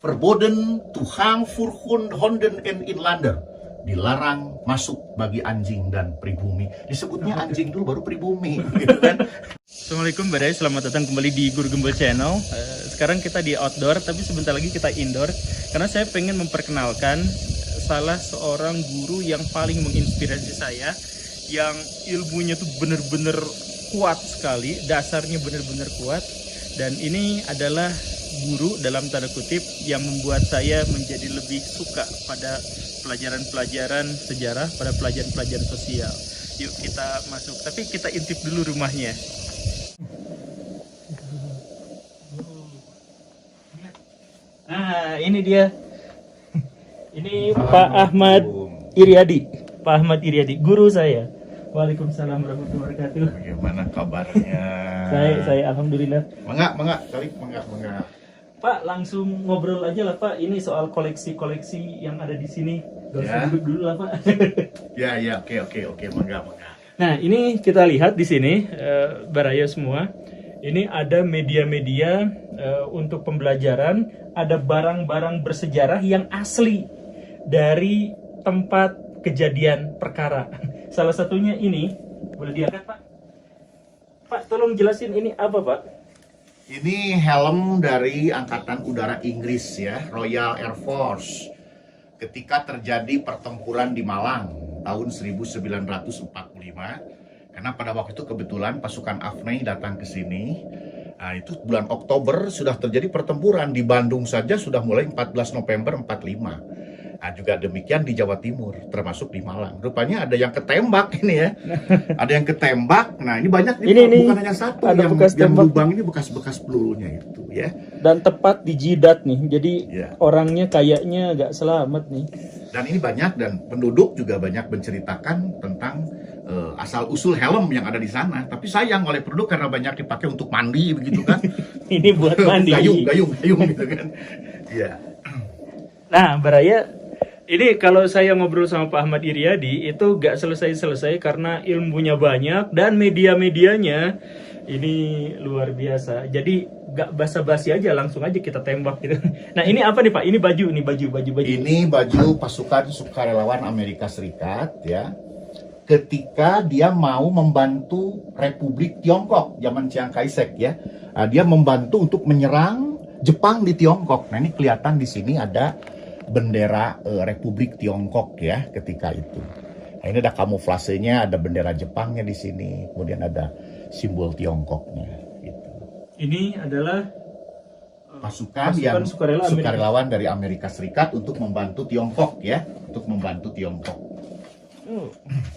verboden tuhan voor honden en inlander. Dilarang masuk bagi anjing dan pribumi. Disebutnya anjing dulu baru pribumi, gitu kan? Assalamualaikum Badai, selamat datang kembali di Guru Gembel Channel. Sekarang kita di outdoor, tapi sebentar lagi kita indoor. Karena saya pengen memperkenalkan salah seorang guru yang paling menginspirasi saya, yang ilmunya tuh bener-bener kuat sekali, dasarnya bener-bener kuat. Dan ini adalah guru dalam tanda kutip yang membuat saya menjadi lebih suka pada pelajaran-pelajaran sejarah, pada pelajaran-pelajaran sosial. Yuk kita masuk, tapi kita intip dulu rumahnya. Nah, ini dia. Ini Pak Ahmad Iryadi. Pak Ahmad Iryadi, guru saya. Waalaikumsalam warahmatullahi wabarakatuh. Bagaimana kabarnya? Saya alhamdulillah. Mangga, kali mangga. Pak, langsung ngobrol aja lah Pak. Ini soal koleksi-koleksi yang ada di sini. Gak usah duduk dulu lah Pak. Ya, oke, mangga. Nah, ini kita lihat di sini, Baraya semua. Ini ada media-media untuk pembelajaran, ada barang-barang bersejarah yang asli dari tempat kejadian perkara. Salah satunya ini, boleh diangkat Pak? Pak, tolong jelasin ini apa Pak? Ini helm dari Angkatan Udara Inggris ya, Royal Air Force. Ketika terjadi pertempuran di Malang tahun 1945, karena pada waktu itu kebetulan pasukan AFNI datang ke sini. Nah, itu bulan Oktober sudah terjadi pertempuran di Bandung saja sudah mulai 14 November 45. Nah, juga demikian di Jawa Timur, termasuk di Malang. Rupanya ada yang ketembak ini ya. Ada yang ketembak. Nah, ini banyak nih, bukan hanya satu. Ada yang lubang ini bekas-bekas pelurunya itu ya. Dan tepat di jidat nih. Jadi orangnya kayaknya agak selamat nih. Dan ini banyak, dan penduduk juga banyak menceritakan tentang asal-usul helm yang ada di sana. Tapi sayang oleh penduduk karena banyak dipakai untuk mandi begitu kan. Ini buat mandi. Gayung gitu kan. Iya. Nah, Baraya, ini kalau saya ngobrol sama Pak Ahmad Iryadi itu gak selesai-selesai karena ilmunya banyak dan media-medianya ini luar biasa. Jadi gak basa-basi aja, langsung aja kita tembak gitu. Nah, ini apa nih Pak? Ini baju. Ini baju pasukan sukarelawan Amerika Serikat ya. Ketika dia mau membantu Republik Tiongkok zaman Chiang Kai-shek ya. Nah, dia membantu untuk menyerang Jepang di Tiongkok. Nah, ini kelihatan di sini ada bendera Republik Tiongkok ya ketika itu. Nah, ini ada kamuflasenya, ada bendera Jepangnya di sini, kemudian ada simbol Tiongkoknya. Gitu. Ini adalah pasukan yang sukarelawan dari Amerika Serikat untuk membantu Tiongkok ya, untuk membantu Tiongkok.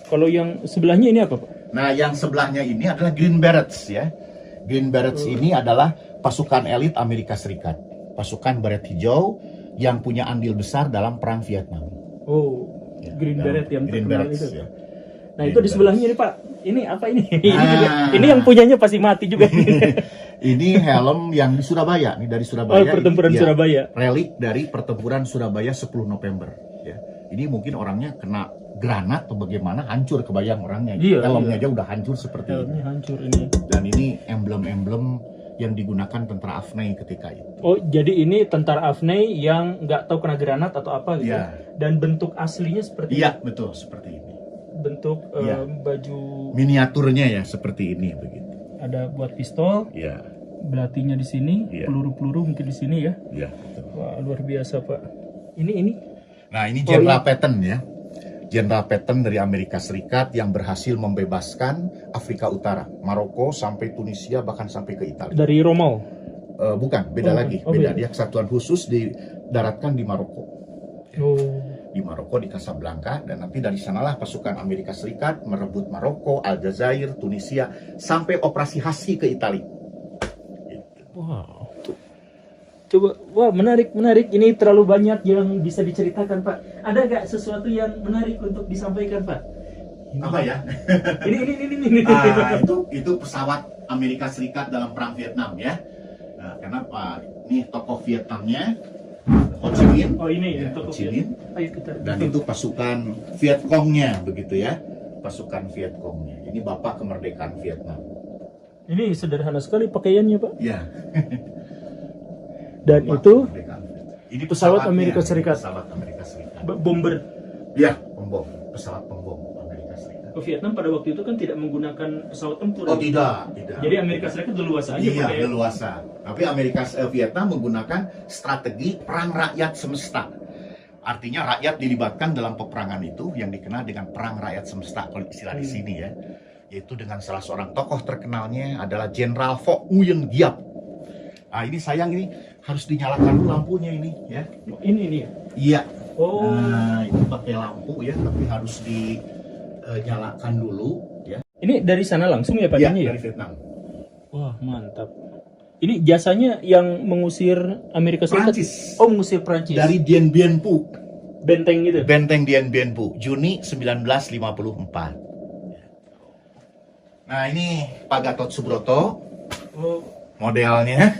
Kalau yang sebelahnya ini apa Pak? Nah, yang sebelahnya ini adalah Green Berets ya. Green Berets ini adalah pasukan elit Amerika Serikat, pasukan beret hijau yang punya andil besar dalam perang Vietnam. Oh, ya, Green Beret yang terkenal itu. Ya. Nah, Green itu di sebelahnya ini Pak. Ini apa ini? Nah, ini yang punyanya pasti mati juga. Ini helm yang di Surabaya, nih dari Surabaya. Oh, pertempuran Surabaya. Relik dari pertempuran Surabaya 10 November. Ya. Ini mungkin orangnya kena granat atau bagaimana, hancur, kebayang orangnya. Iya, helmnya aja udah hancur seperti ini. Hancur ini. Dan ini emblem-emblem yang digunakan tentara AFNI ketika itu. Oh, jadi ini tentara AFNI yang nggak tahu kena granat atau apa gitu. Ya. Dan bentuk aslinya seperti Iya, betul, seperti ini. Bentuk baju miniaturnya ya seperti ini begitu. Ada buat pistol. Iya. Belatinya di sini, peluru-peluru mungkin di sini ya. Iya, betul. Wah, luar biasa, Pak. Ini. Nah, ini Jenderal Patton ya. Jenderal Patton dari Amerika Serikat yang berhasil membebaskan Afrika Utara, Maroko sampai Tunisia, bahkan sampai ke Italia. Dari Rommel? Bukan, beda lagi. Beda. Dia kesatuan khusus didaratkan di Maroko. Di Maroko, di Casablanca, dan nanti dari sanalah pasukan Amerika Serikat merebut Maroko, Aljazair, Tunisia, sampai operasi Hasi ke Italia. Wow. Coba, wah menarik. Ini terlalu banyak yang bisa diceritakan Pak. Ada nggak sesuatu yang menarik untuk disampaikan Pak? Apa ya? Ini. Itu pesawat Amerika Serikat dalam perang Vietnam ya. Nah, karena ini tokoh Vietnamnya Ho Chi Minh. Oh ini ya, tokoh Ho Chi Minh. Dan betul. itu pasukan Viet Congnya begitu ya. Pasukan Viet Congnya. Ini Bapak Kemerdekaan Vietnam. Ini sederhana sekali pakaiannya Pak. Ya. Dan itu Ini Pesawat pesawatnya, Amerika ini Serikat. Pesawat Amerika Serikat. Bomber. Ya, pembom, pesawat pembom Amerika Serikat. Vietnam pada waktu itu kan tidak menggunakan pesawat tempur. Oh tidak. Jadi Amerika Serikat leluasa aja Iya, pakai. leluasa. Tapi Vietnam menggunakan strategi perang rakyat semesta. Artinya rakyat dilibatkan dalam peperangan itu yang dikenal dengan perang rakyat semesta kalau istilah di sini ya. Yaitu dengan salah seorang tokoh terkenalnya adalah Jenderal Phoc Nguyen Giap. Nah ini sayang ini harus dinyalakan dulu lampunya ini ya. Ini ya. Iya. Oh. Nah itu pakai lampu ya, tapi harus dinyalakan dulu ya. Ini dari sana langsung ya Pak Iya, Denny ya? dari Vietnam. Wah, mantap. Ini jasanya yang mengusir Amerika Serikat. Prancis. Oh, mengusir Prancis. Dari Dien Bien Phu. benteng gitu. Benteng Dien Bien Phu, Juni 1954. Nah, ini Pak Gatot Subroto Oh, modelnya,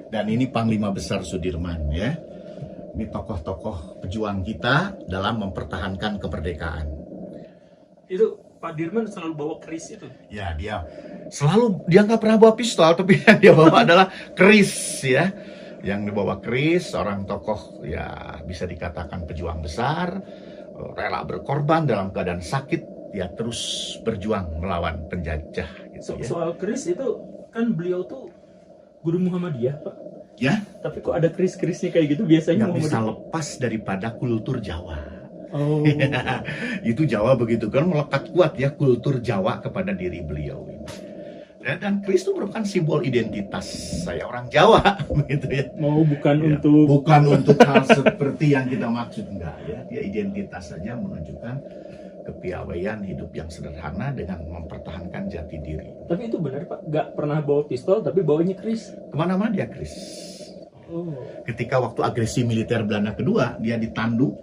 dan ini Panglima Besar Sudirman ya. Ini tokoh-tokoh pejuang kita dalam mempertahankan kemerdekaan. itu Pak Dirman selalu bawa keris itu. Ya, dia nggak pernah bawa pistol, tapi yang dia bawa adalah keris ya. Yang dibawa keris, seorang tokoh ya bisa dikatakan pejuang besar, rela berkorban dalam keadaan sakit, ya terus berjuang melawan penjajah gitu ya. Soal keris itu kan beliau tuh guru Muhammadiyah, Pak. Ya, Tapi kok ada keris-kerisnya kayak gitu biasanya nggak bisa Muhammadiyah. lepas daripada kultur Jawa. Oh. Itu Jawa begitu kan, melekat kuat ya kultur Jawa kepada diri beliau ini. Dan keris itu merupakan simbol identitas saya orang Jawa begitu ya. Mau bukan Ya, untuk bukan untuk hal seperti yang kita maksud, enggak ya. Dia identitas saja menunjukkan kepiawaian hidup yang sederhana dengan mempertahankan jati diri. Tapi itu benar Pak, nggak pernah bawa pistol tapi bawanya keris. Kemana-mana dia keris. Oh. Ketika waktu agresi militer Belanda kedua, dia ditandu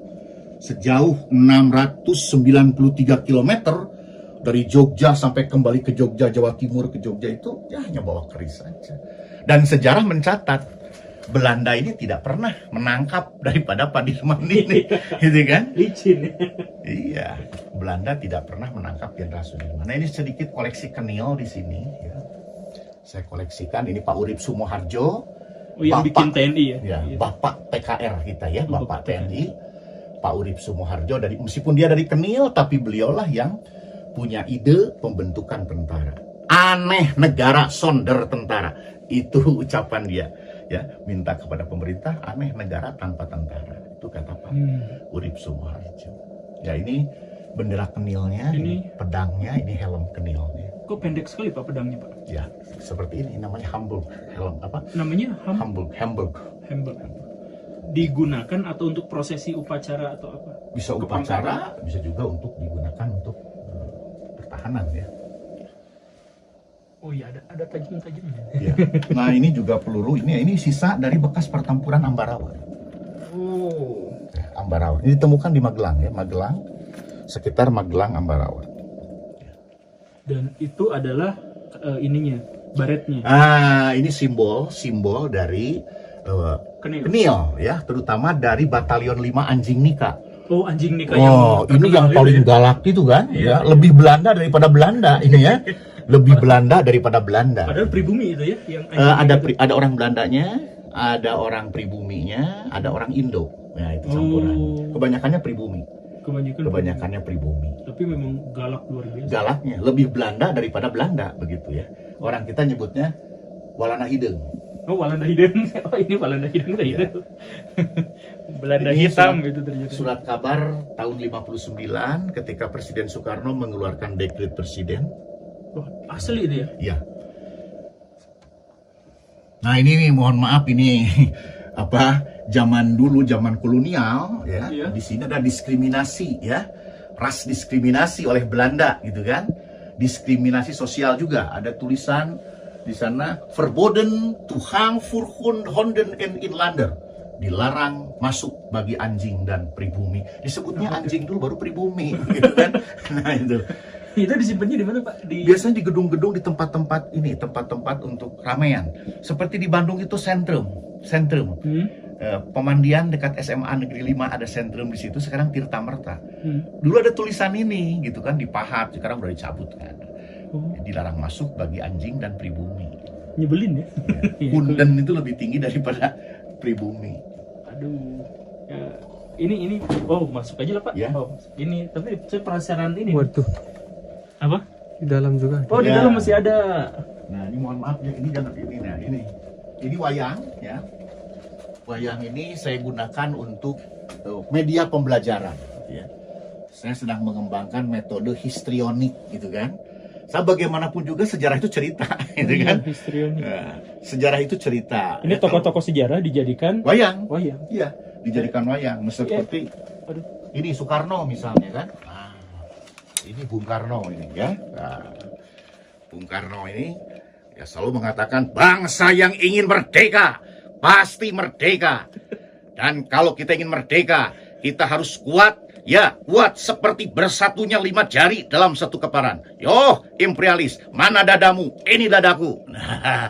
sejauh 693 km dari Jogja sampai kembali ke Jogja, Jawa Timur ke Jogja itu ya hanya bawa keris saja. Dan sejarah mencatat Belanda ini tidak pernah menangkap daripada Pak Dirman ini, gitu kan? Licin. Iya, Belanda tidak pernah menangkap Jenderal Sudirman. Nah ini sedikit koleksi kenil di sini. Ya. Saya koleksikan ini Pak Urip Sumoharjo. Oh, yang bikin TNI ya? Ya, Gitu. Bapak TKR kita ya, Oh, Bapak Bapak TNI, Pak Urip Sumoharjo. Meskipun dia dari Kenil, tapi beliaulah yang punya ide pembentukan tentara. Aneh negara sonder tentara, itu ucapan dia. Ya, minta kepada pemerintah, aneh negara tanpa tentara. Itu kata Pak Urip Sumoharjo. Ya ini bendera Kenilnya, ini pedangnya, ini helm Kenilnya. Kok pendek sekali Pak pedangnya Pak? Ya, seperti ini namanya Hamburg, helm apa? Namanya Hamburg. Hamburg. Digunakan atau untuk prosesi upacara atau apa? Bisa upacara, bisa juga untuk digunakan untuk pertahanan ya. Oh iya, ada tajam-tajamnya. Ya. Nah ini juga peluru, ini sisa dari bekas pertempuran Ambarawa. Oh. Ya, Ambarawa. Ini ditemukan di Magelang ya, Magelang, sekitar Magelang Ambarawa. Dan itu adalah ininya, baretnya. Ini simbol dari Kenil ya, terutama dari Batalion 5 Anjing Nika. Oh, anjing nih Oh, ini yang paling galak itu kan, ya, lebih Belanda daripada Belanda ini ya, lebih Belanda daripada Belanda. Padahal pribumi itu ya, yang Ada orang Belandanya, ada orang pribuminya, ada orang Indo. Ya itu campuran. Kebanyakannya pribumi. Kebanyakannya pribumi. Tapi memang galak luar biasa. Galaknya lebih Belanda daripada Belanda begitu ya. Orang kita nyebutnya Walana Hideng. Oh, Walanda Hideng. Oh, ini Walanda Hideng itu. Iya. Belanda Ini hitam itu ternyata. Surat kabar tahun 59 ketika Presiden Soekarno mengeluarkan dekret presiden. Oh, asli itu ya? Iya. Nah ini mohon maaf ini zaman dulu, zaman kolonial ya. Iya. Di sini ada diskriminasi ya, ras diskriminasi oleh Belanda gitu kan. Diskriminasi sosial juga. Ada tulisan di sana verboden to hang voor honden en inlander. Dilarang masuk bagi anjing dan pribumi. Disebutnya anjing dulu baru pribumi gitu kan. Nah itu. Itu disimpannya di mana Pak? Biasanya di gedung-gedung, di tempat-tempat tempat-tempat untuk ramean. Seperti di Bandung itu sentrum. Pemandian dekat SMA Negeri 5 ada sentrum di situ. Sekarang Tirta Merta. Dulu ada tulisan ini gitu kan, dipahat. Sekarang udah dicabut kan. Dilarang masuk bagi anjing dan pribumi. Nyebelin ya? Punden itu lebih tinggi daripada pribumi. Aduh. Ya, ini oh masuk aja lah Pak. Ya. Oh, ini tapi saya penasaran ini. Waduh, Apa? di dalam juga. Oh, di Ya. dalam masih ada. Nah, ini mohon maaf ya, ini jangan ini. Nah, ini wayang ya. Wayang ini saya gunakan untuk media pembelajaran. Ya. Saya sedang mengembangkan metode histrionik, gitu kan. Saya bagaimanapun juga sejarah itu cerita, gitu kan. Histrionik. Nah, sejarah itu cerita. Ini Ya, tokoh-tokoh sejarah dijadikan kalau- wayang, wayang. iya, dijadikan wayang. Seperti Aduh. ini Soekarno misalnya kan. Nah, ini Bung Karno ini ya. Nah, Bung Karno ini ya selalu mengatakan bangsa yang ingin merdeka pasti merdeka. Dan kalau kita ingin merdeka, kita harus kuat. Ya, kuat seperti bersatunya 5 jari dalam satu keparan. Yo, imperialis, mana dadamu? Ini dadaku. Nah,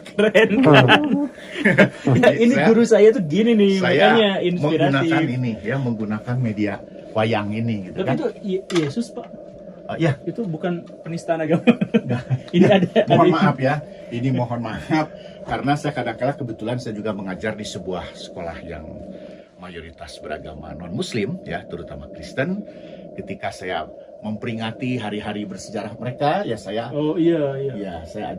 Keren kan? Ya, ini Saya- guru saya tuh gini nih, saya makanya inspiratif. menggunakan ini ya, menggunakan media wayang ini gitu Tapi kan. itu Yesus Pak, Ya, itu bukan penistaan agama. Ini ada. mohon maaf ya. Ini mohon maaf karena saya kadang-kadang kebetulan saya juga mengajar di sebuah sekolah yang mayoritas beragama non-muslim ya, terutama Kristen. Ketika saya memperingati hari-hari bersejarah mereka, ya saya Oh iya. ya saya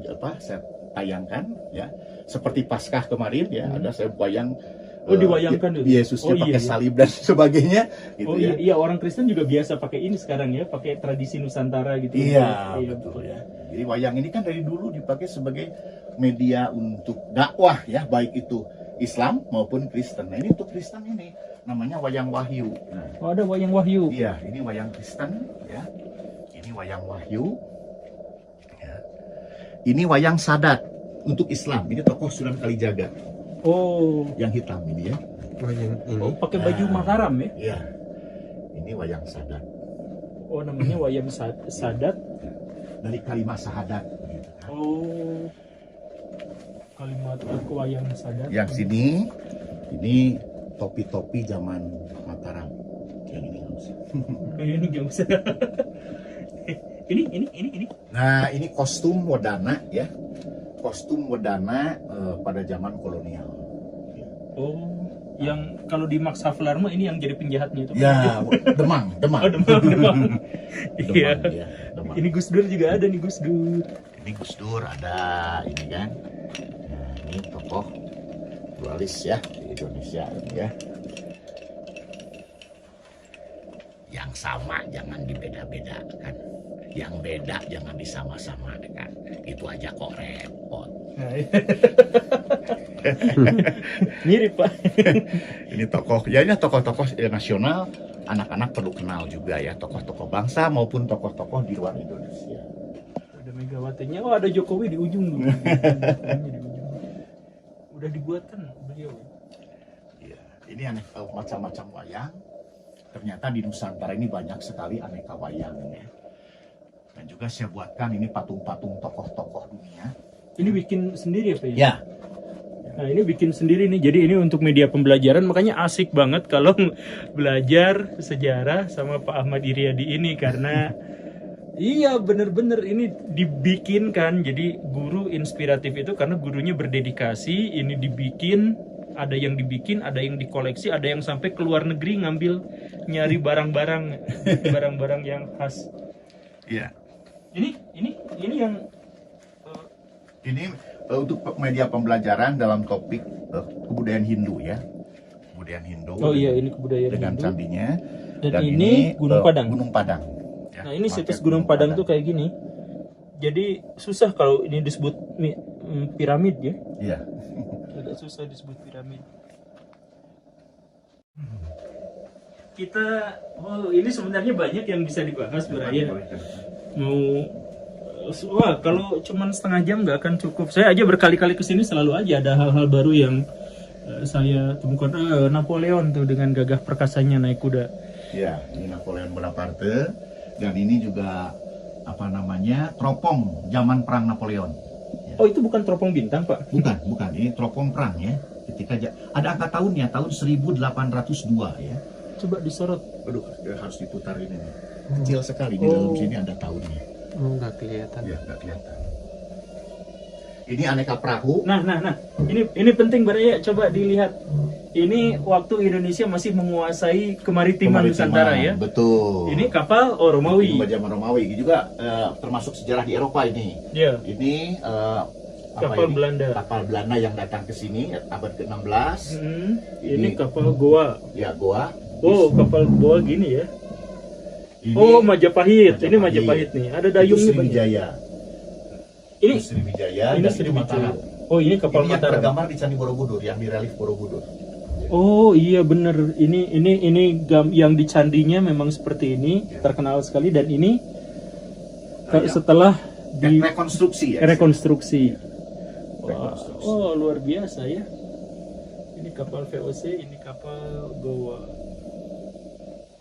tayangkan ya. Seperti Paskah kemarin ya, ada saya bayang Oh, diwayangkan itu? Yesusnya Oh, iya, pakai iya. salib dan sebagainya gitu Oh ya. iya, orang Kristen juga biasa pakai ini sekarang ya, pakai tradisi Nusantara gitu. Iya, betul ya. Jadi wayang ini kan dari dulu dipakai sebagai media untuk dakwah ya, baik itu Islam maupun Kristen. Nah, ini untuk Kristen ini namanya wayang wahyu. Nah, Oh, ada wayang wahyu. iya, ini wayang Kristen ya. Ini wayang wahyu. Ya. Ini wayang Sadat untuk Islam. Ini tokoh Sunan Kalijaga Oh, yang hitam ini ya. Wayang ini. oh pakai baju Mataram ya? Iya. Ini wayang Sadat Oh, namanya wayang Sadat. dari kalimat syahadat gitu kan. Oh, kalimat aku wayang Sadat. Yang sini ini topi-topi zaman Mataram. Yang ini nggak usah. Ini gak usah. ini. Nah, ini kostum Wedana ya. Kostum Wedana pada zaman kolonial. Oh, yang kalau di Max Havelaar mah ini yang jadi penjahatnya itu. Ya, Demang. Oh, Demang. Iya. Demang, ya, Demang. Ini Gus Dur juga ada nih, Gus Dur. Ini Gus Dur ada ini kan. Nah, ini tokoh pluralis ya di Indonesia ini ya. Yang sama jangan dibeda-bedakan. Yang beda jangan disama-samakan. Itu aja kok repot. Nah, iya. Mirip Pak. Ini tokoh, ya ini tokoh-tokoh nasional, anak-anak perlu kenal juga ya, tokoh-tokoh bangsa maupun tokoh-tokoh di luar Indonesia. Ada Megawatinya, oh ada Jokowi di ujung dulu. Di ujung. Udah dibuatkan beliau. Ya, ini macam-macam wayang. Ternyata di Nusantara ini banyak sekali aneka wayang ya. Dan juga saya buatkan ini patung-patung tokoh-tokoh dunia. Ini bikin sendiri apa ya? Ya, Nah ini bikin sendiri nih, jadi ini untuk media pembelajaran, makanya asik banget kalau belajar sejarah sama Pak Ahmad Iriadi ini karena iya bener-bener ini dibikin kan, jadi guru inspiratif itu karena gurunya berdedikasi, ini dibikin, ada yang dibikin, ada yang dikoleksi, ada yang sampai ke luar negeri ngambil nyari barang-barang yang khas. iya. Ini yang Ini untuk media pembelajaran dalam topik kebudayaan Hindu ya. Kebudayaan Hindu. oh iya ini kebudayaan dengan Hindu. candinya. Dan ini Gunung Padang. Gunung Padang. Ya, Nah ini market situs Gunung Padang tuh kayak gini. Jadi susah kalau ini disebut piramid ya. Iya. Agak susah disebut piramid. Kita, oh ini sebenarnya banyak yang bisa dibahas Buraya. Mau, wah kalau cuman setengah jam nggak akan cukup. Saya aja berkali-kali kesini selalu aja ada hal-hal baru yang saya temukan. Napoleon tuh dengan gagah perkasanya naik kuda. Ya, ini Napoleon Bonaparte dan ini juga apa namanya teropong zaman perang Napoleon. Ya. Oh itu bukan teropong bintang Pak? Bukan, ini teropong perang ya. Ketika ada angka tahunnya, tahun 1802 ya. Coba disorot. Aduh, harus diputar ini nih. Kecil sekali di dalam sini ada tahunnya. Oh, nggak kelihatan. Ya, nggak kelihatan. Ini aneka perahu. Nah. Ini penting Baraya, coba dilihat. Ini waktu Indonesia masih menguasai kemaritiman Nusantara ya. Betul. Ini kapal Romawi. Ini zaman Romawi juga termasuk sejarah di Eropa ini. Ya. Ini Kapal ini? Belanda. Kapal Belanda yang datang ke sini abad ke-16. Ini kapal Goa. Ya, Goa. Oh, kapal Goa gini ya. Ini Oh, Majapahit. Ini Majapahit nih. Ada dayungnya itu banyak. Sriwijaya. Ini Itu Sriwijaya ini dan Sriwijaya. Mataram. Oh, ini kapal Ini yang Mataram. tergambar di Candi Borobudur, yang di relief Borobudur. Oh iya bener, ini yang di candinya memang seperti ini, terkenal sekali, dan ini setelah Rekonstruksi ya. rekonstruksi. Rekonstruksi. Oh luar biasa ya. Ini kapal VOC, ini kapal Goa.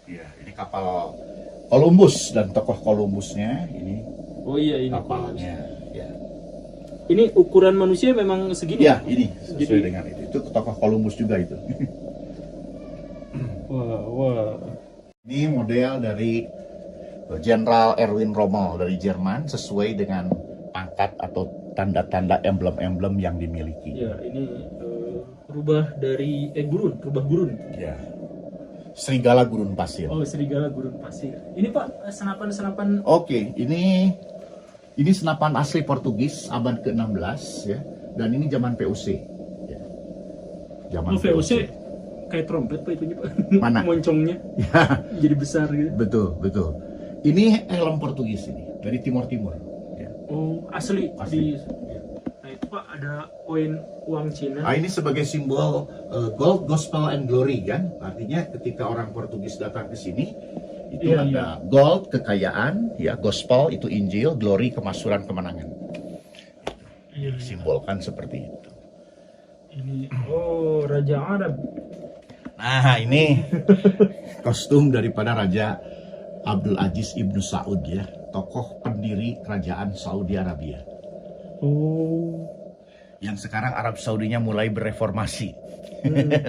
Iya, ini kapal Columbus dan tokoh Columbusnya ini Oh iya ini kapalnya. Ya. Ini ukuran manusia memang segini. Ya, ini sesuai Jadi- dengan itu. Itu tokoh Columbus juga itu. Wah. Ini model dari Jenderal Erwin Rommel dari Jerman sesuai dengan pangkat atau tanda-tanda emblem-emblem yang dimiliki. Ya ini rubah dari rubah gurun. Ya. Serigala gurun pasir. Oh serigala gurun pasir. Ini Pak senapan-senapan. Oke, ini senapan asli Portugis abad ke-16 ya. Dan ini zaman VOC. Ya. Zaman Oh VOC kayak trompet Pak itunya Pak. Mana? Moncongnya Ya, jadi besar gitu. betul. Ini helm Portugis ini dari Timur Timur. Ya. Oh asli. Asli. Nah itu Pak ada koin uang Cina. Nah, ini sebagai simbol gold, gospel, and glory kan. Artinya ketika orang Portugis datang ke sini itu Iya, ada gold kekayaan, ya gospel itu Injil, glory kemaksuran kemenangan. Iya. Simbolkan seperti itu. Ini Raja Arab. Nah, ini kostum daripada Raja Abdul Aziz Ibnu Saud ya, tokoh pendiri kerajaan Saudi Arabia. Oh. Yang sekarang Arab Saudinya mulai bereformasi.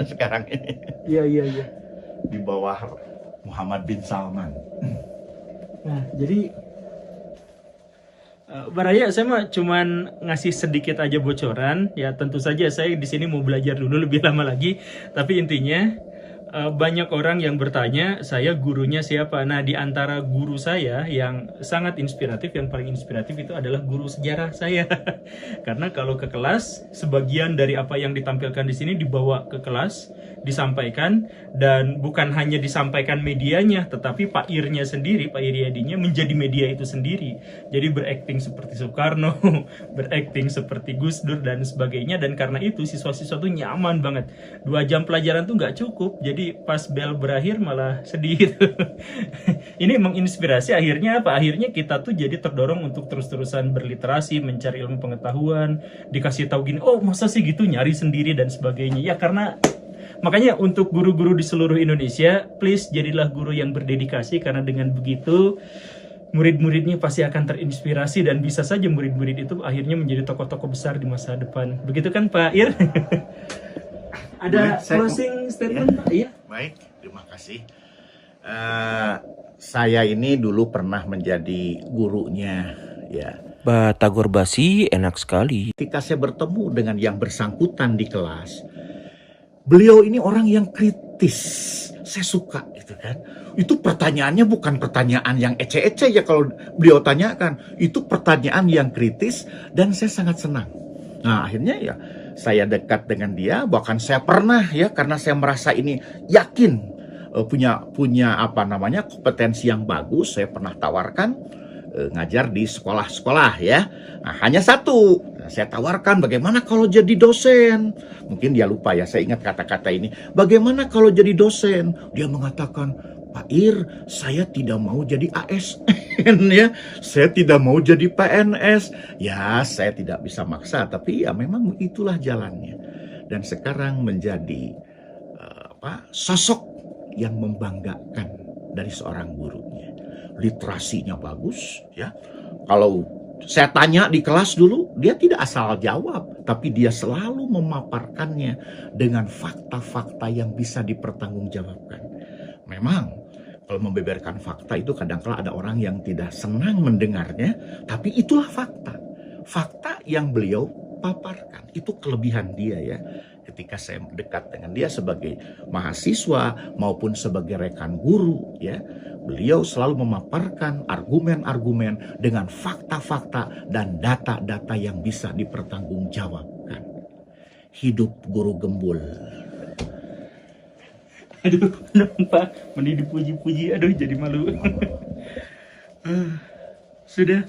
Sekarang ini Iya. di bawah Muhammad bin Salman. Nah, jadi Baraya, saya mah cuman ngasih sedikit aja bocoran. Ya, tentu saja saya di sini mau belajar dulu lebih lama lagi. Tapi intinya banyak orang yang bertanya, saya gurunya siapa? Nah, di antara guru saya yang sangat inspiratif, yang paling inspiratif itu adalah guru sejarah saya. Karena kalau ke kelas, sebagian dari apa yang ditampilkan di sini dibawa ke kelas, disampaikan, dan bukan hanya disampaikan medianya, tetapi Pak Irnya sendiri, Pak Iryadinya menjadi media itu sendiri. Jadi berakting seperti Soekarno, berakting seperti Gus Dur dan sebagainya, dan karena itu siswa-siswa tuh nyaman banget. 2 jam pelajaran tuh nggak cukup, jadi pas bel berakhir malah sedih gitu. Ini menginspirasi, akhirnya apa? Akhirnya kita tuh jadi terdorong untuk terus-terusan berliterasi, mencari ilmu pengetahuan, dikasih tahu gini, oh masa sih gitu, nyari sendiri dan sebagainya. Ya karena makanya untuk guru-guru di seluruh Indonesia, please jadilah guru yang berdedikasi, karena dengan begitu murid-muridnya pasti akan terinspirasi, dan bisa saja murid-murid itu akhirnya menjadi tokoh-tokoh besar di masa depan. Begitu kan Pak Ir? Ada Boleh, saya- closing statement Pak? Iya. Baik, terima kasih. Saya ini dulu pernah menjadi gurunya, ya. Batagor basi enak sekali. Ketika saya bertemu dengan yang bersangkutan di kelas, beliau ini orang yang kritis. Saya suka gitu kan. Itu pertanyaannya bukan pertanyaan yang ece-ece ya kalau beliau tanyakan. Itu pertanyaan yang kritis dan saya sangat senang. Nah, akhirnya ya saya dekat dengan dia, bahkan saya pernah ya, karena saya merasa ini yakin punya apa namanya kompetensi yang bagus, saya pernah tawarkan ngajar di sekolah-sekolah ya. Nah, hanya satu, saya tawarkan bagaimana kalau jadi dosen. Mungkin dia lupa ya, saya ingat kata-kata ini. Bagaimana kalau jadi dosen? Dia mengatakan, Pak Ir, saya tidak mau jadi ASN ya. Saya tidak mau jadi PNS. Ya, saya tidak bisa maksa, tapi ya memang itulah jalannya. Dan sekarang menjadi sosok yang membanggakan dari seorang gurunya. Literasinya bagus ya. Kalau saya tanya di kelas dulu, dia tidak asal jawab, tapi dia selalu memaparkannya dengan fakta-fakta yang bisa dipertanggungjawabkan. Memang kalau membeberkan fakta itu kadang-kala ada orang yang tidak senang mendengarnya, tapi itulah fakta. Fakta yang beliau paparkan. Itu kelebihan dia ya. Ketika saya dekat dengan dia sebagai mahasiswa maupun sebagai rekan guru ya, beliau selalu memaparkan argumen-argumen dengan fakta-fakta dan data-data yang bisa dipertanggungjawabkan. Hidup guru gembul. Aduh, kenapa mending dipuji-puji, aduh jadi malu. Sudah